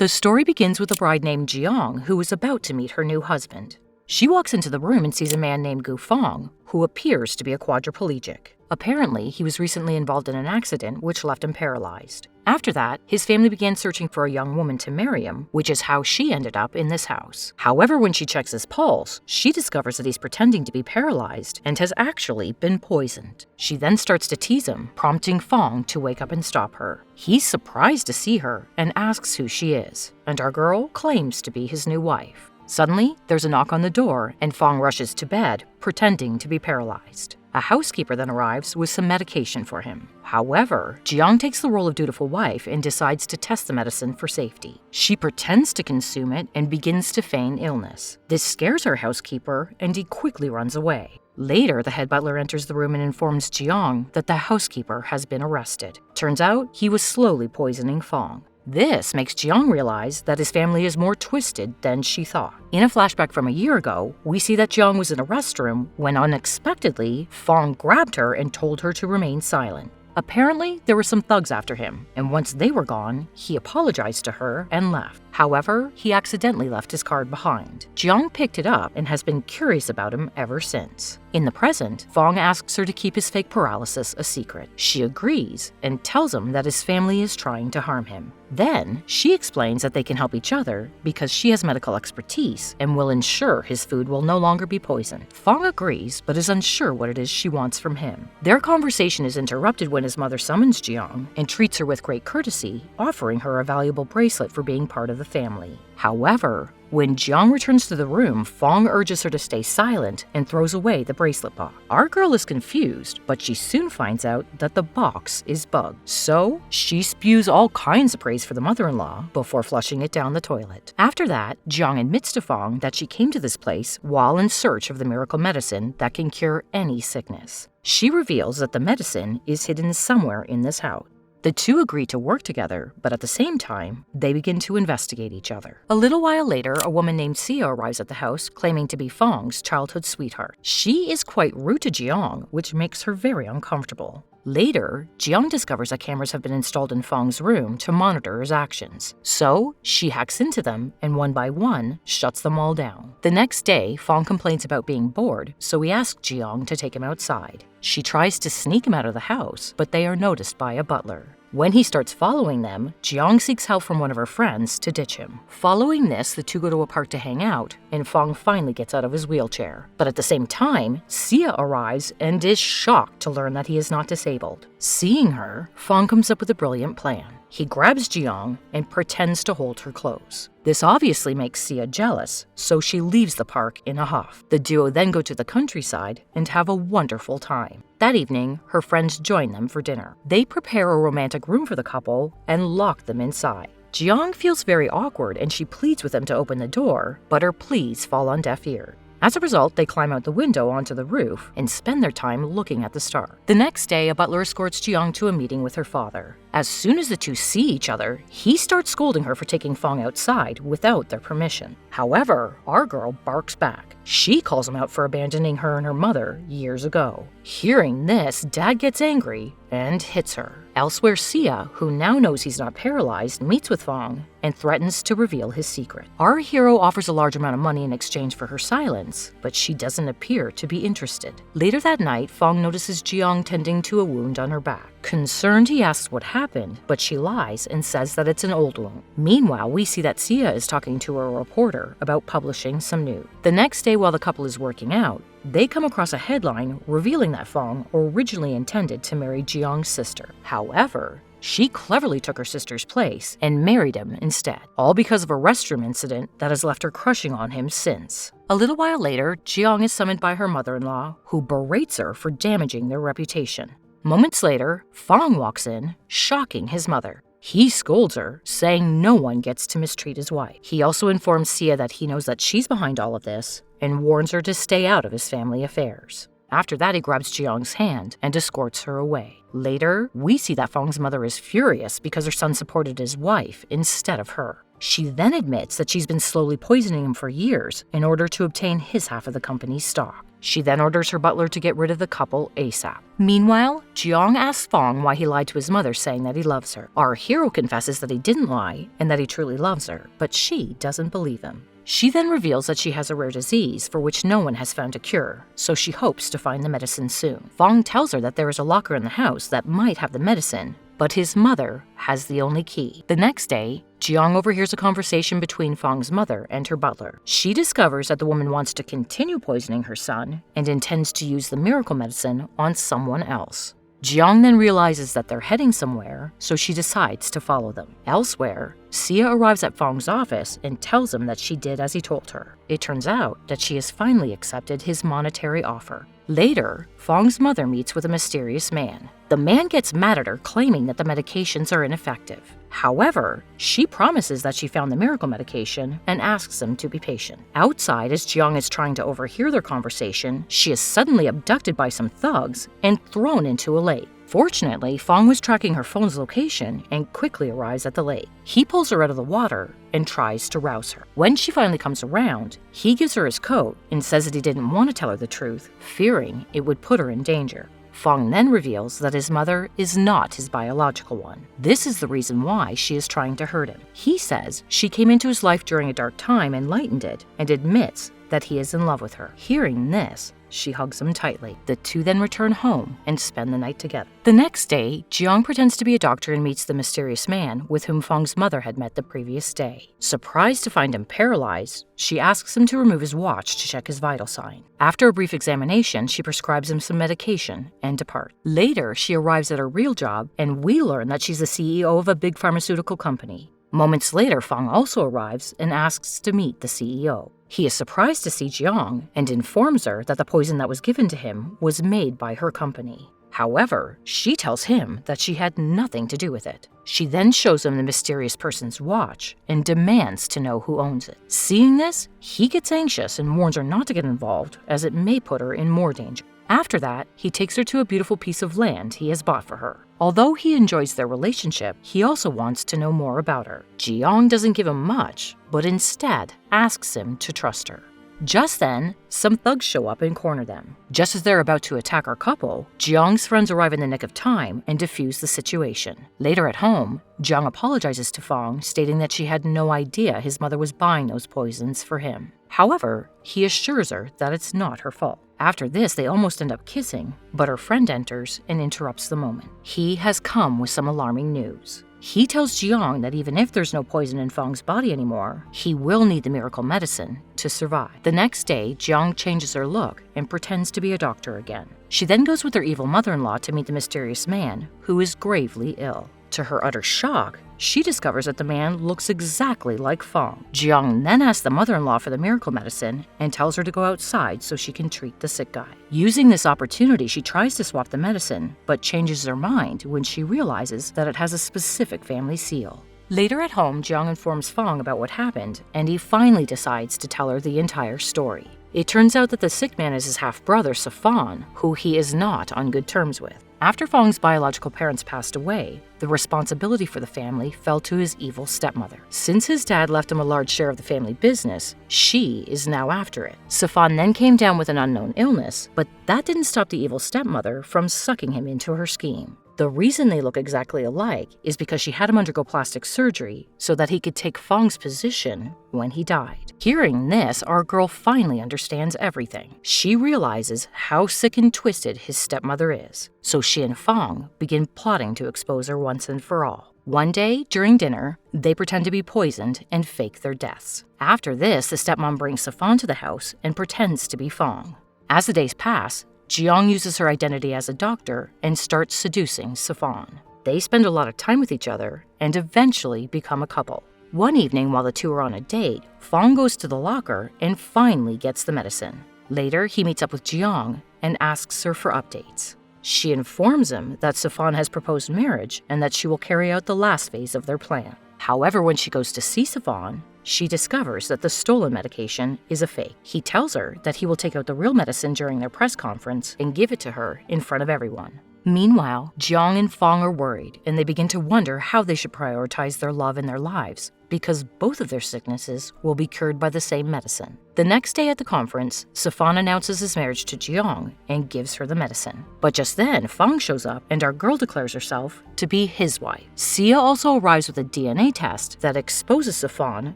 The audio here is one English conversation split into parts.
The story begins with a bride named Jiang who is about to meet her new husband. She walks into the room and sees a man named Gu Fong, who appears to be a quadriplegic. Apparently, he was recently involved in an accident which left him paralyzed. After that, his family began searching for a young woman to marry him, which is how she ended up in this house. However, when she checks his pulse, she discovers that he's pretending to be paralyzed and has actually been poisoned. She then starts to tease him, prompting Fong to wake up and stop her. He's surprised to see her and asks who she is, and our girl claims to be his new wife. Suddenly, there's a knock on the door, and Fong rushes to bed, pretending to be paralyzed. A housekeeper then arrives with some medication for him. However, Jiang takes the role of dutiful wife and decides to test the medicine for safety. She pretends to consume it and begins to feign illness. This scares her housekeeper, and he quickly runs away. Later, the head butler enters the room and informs Jiang that the housekeeper has been arrested. Turns out, he was slowly poisoning Fong. This makes Jiang realize that his family is more twisted than she thought. In a flashback from a year ago, we see that Jiang was in a restroom when unexpectedly, Fong grabbed her and told her to remain silent. Apparently, there were some thugs after him, and once they were gone, he apologized to her and left. However, he accidentally left his card behind. Jiang picked it up and has been curious about him ever since. In the present, Fong asks her to keep his fake paralysis a secret. She agrees and tells him that his family is trying to harm him. Then, she explains that they can help each other because she has medical expertise and will ensure his food will no longer be poisoned. Fong agrees, but is unsure what it is she wants from him. Their conversation is interrupted when his mother summons Jiang and treats her with great courtesy, offering her a valuable bracelet for being part of the family. However, when Jiang returns to the room, Fong urges her to stay silent and throws away the bracelet box. Our girl is confused, but she soon finds out that the box is bugged. So, she spews all kinds of praise for the mother-in-law before flushing it down the toilet. After that, Jiang admits to Fong that she came to this place while in search of the miracle medicine that can cure any sickness. She reveals that the medicine is hidden somewhere in this house. The two agree to work together, but at the same time, they begin to investigate each other. A little while later, a woman named Sia arrives at the house, claiming to be Fong's childhood sweetheart. She is quite rude to Jiang, which makes her very uncomfortable. Later, Jiang discovers that cameras have been installed in Fong's room to monitor his actions. So, she hacks into them and one by one shuts them all down. The next day, Fong complains about being bored, so he asks Jiang to take him outside. She tries to sneak him out of the house, but they are noticed by a butler. When he starts following them, Jiang seeks help from one of her friends to ditch him. Following this, the two go to a park to hang out, and Fong finally gets out of his wheelchair. But at the same time, Sia arrives and is shocked to learn that he is not disabled. Seeing her, Fong comes up with a brilliant plan. He grabs Jiang and pretends to hold her close. This obviously makes Sia jealous, so she leaves the park in a huff. The duo then go to the countryside and have a wonderful time. That evening, her friends join them for dinner. They prepare a romantic room for the couple and lock them inside. Jiang feels very awkward and she pleads with them to open the door, but her pleas fall on deaf ears. As a result, they climb out the window onto the roof and spend their time looking at the stars. The next day, a butler escorts Jiang to a meeting with her father. As soon as the two see each other, he starts scolding her for taking Fong outside without their permission. However, our girl barks back. She calls him out for abandoning her and her mother years ago. Hearing this, Dad gets angry and hits her. Elsewhere, Sia, who now knows he's not paralyzed, meets with Fong and threatens to reveal his secret. Our hero offers a large amount of money in exchange for her silence, but she doesn't appear to be interested. Later that night, Fong notices Jiang tending to a wound on her back. Concerned, he asks what happened, but she lies and says that it's an old wound. Meanwhile, we see that Sia is talking to a reporter about publishing some news. The next day, while the couple is working out, they come across a headline revealing that Fong originally intended to marry Jiang's sister. However, she cleverly took her sister's place and married him instead, all because of a restroom incident that has left her crushing on him since. A little while later, Jiang is summoned by her mother-in-law, who berates her for damaging their reputation. Moments later, Fong walks in, shocking his mother. He scolds her, saying no one gets to mistreat his wife. He also informs Sia that he knows that she's behind all of this and warns her to stay out of his family affairs. After that, he grabs Jiang's hand and escorts her away. Later, we see that Fong's mother is furious because her son supported his wife instead of her. She then admits that she's been slowly poisoning him for years in order to obtain his half of the company's stock. She then orders her butler to get rid of the couple ASAP. Meanwhile, Jiang asks Fong why he lied to his mother saying that he loves her. Our hero confesses that he didn't lie and that he truly loves her, but she doesn't believe him. She then reveals that she has a rare disease for which no one has found a cure, so she hopes to find the medicine soon. Fong tells her that there is a locker in the house that might have the medicine, but his mother has the only key. The next day, Jiang overhears a conversation between Fong's mother and her butler. She discovers that the woman wants to continue poisoning her son and intends to use the miracle medicine on someone else. Jiang then realizes that they're heading somewhere, so she decides to follow them. Elsewhere, Sia arrives at Fong's office and tells him that she did as he told her. It turns out that she has finally accepted his monetary offer. Later, Fong's mother meets with a mysterious man. The man gets mad at her, claiming that the medications are ineffective. However, she promises that she found the miracle medication and asks him to be patient. Outside, as Jiang is trying to overhear their conversation, she is suddenly abducted by some thugs and thrown into a lake. Fortunately, Fong was tracking her phone's location and quickly arrives at the lake. He pulls her out of the water and tries to rouse her. When she finally comes around, he gives her his coat and says that he didn't want to tell her the truth, fearing it would put her in danger. Fong then reveals that his mother is not his biological one. This is the reason why she is trying to hurt him. He says she came into his life during a dark time and lightened it, and admits that he is in love with her. Hearing this, she hugs him tightly. The two then return home and spend the night together. The next day, Jiang pretends to be a doctor and meets the mysterious man with whom Fong's mother had met the previous day. Surprised to find him paralyzed, she asks him to remove his watch to check his vital sign. After a brief examination, she prescribes him some medication and departs. Later, she arrives at her real job, and we learn that she's the CEO of a big pharmaceutical company. Moments later, Fong also arrives and asks to meet the CEO. He is surprised to see Jiang and informs her that the poison that was given to him was made by her company. However, she tells him that she had nothing to do with it. She then shows him the mysterious person's watch and demands to know who owns it. Seeing this, he gets anxious and warns her not to get involved, as it may put her in more danger. After that, he takes her to a beautiful piece of land he has bought for her. Although he enjoys their relationship, he also wants to know more about her. Jiang doesn't give him much, but instead asks him to trust her. Just then, some thugs show up and corner them. Just as they're about to attack our couple, Jiang's friends arrive in the nick of time and defuse the situation. Later at home, Jiang apologizes to Fong, stating that she had no idea his mother was buying those poisons for him. However, he assures her that it's not her fault. After this, they almost end up kissing, but her friend enters and interrupts the moment. He has come with some alarming news. He tells Jiang that even if there's no poison in Fong's body anymore, he will need the miracle medicine to survive. The next day, Jiang changes her look and pretends to be a doctor again. She then goes with her evil mother-in-law to meet the mysterious man, who is gravely ill. To her utter shock, she discovers that the man looks exactly like Fong. Jiang then asks the mother-in-law for the miracle medicine and tells her to go outside so she can treat the sick guy. Using this opportunity, she tries to swap the medicine, but changes her mind when she realizes that it has a specific family seal. Later at home, Jiang informs Fong about what happened, and he finally decides to tell her the entire story. It turns out that the sick man is his half-brother, Safan, who he is not on good terms with. After Fong's biological parents passed away, the responsibility for the family fell to his evil stepmother. Since his dad left him a large share of the family business, she is now after it. Safan then came down with an unknown illness, but that didn't stop the evil stepmother from sucking him into her scheme. The reason they look exactly alike is because she had him undergo plastic surgery so that he could take Fong's position when he died. Hearing this, our girl finally understands everything. She realizes how sick and twisted his stepmother is, so she and Fong begin plotting to expose her once and for all. One day, during dinner, they pretend to be poisoned and fake their deaths. After this, the stepmom brings Safan to the house and pretends to be Fong. As the days pass, Jiang uses her identity as a doctor and starts seducing Safan. They spend a lot of time with each other and eventually become a couple. One evening, while the two are on a date, Fong goes to the locker and finally gets the medicine. Later, he meets up with Jiang and asks her for updates. She informs him that Safan has proposed marriage and that she will carry out the last phase of their plan. However, when she goes to see Safan, she discovers that the stolen medication is a fake. He tells her that he will take out the real medicine during their press conference and give it to her in front of everyone. Meanwhile, Jiang and Fong are worried, and they begin to wonder how they should prioritize their love in their lives, because both of their sicknesses will be cured by the same medicine. The next day at the conference, Safan announces his marriage to Jiang and gives her the medicine. But just then, Fong shows up and our girl declares herself to be his wife. Sia also arrives with a DNA test that exposes Safan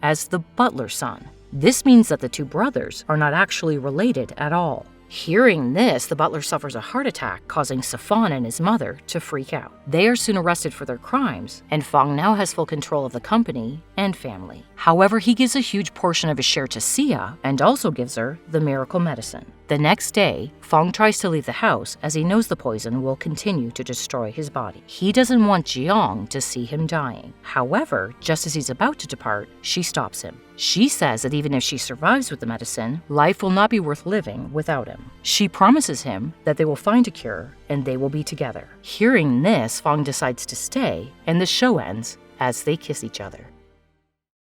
as the butler's son. This means that the two brothers are not actually related at all. Hearing this, the butler suffers a heart attack, causing Safan and his mother to freak out. They are soon arrested for their crimes, and Fong now has full control of the company and family. However, he gives a huge portion of his share to Sia and also gives her the miracle medicine. The next day, Fong tries to leave the house as he knows the poison will continue to destroy his body. He doesn't want Jiang to see him dying. However, just as he's about to depart, she stops him. She says that even if she survives with the medicine, life will not be worth living without him. She promises him that they will find a cure and they will be together. Hearing this, Fong decides to stay, and the show ends as they kiss each other.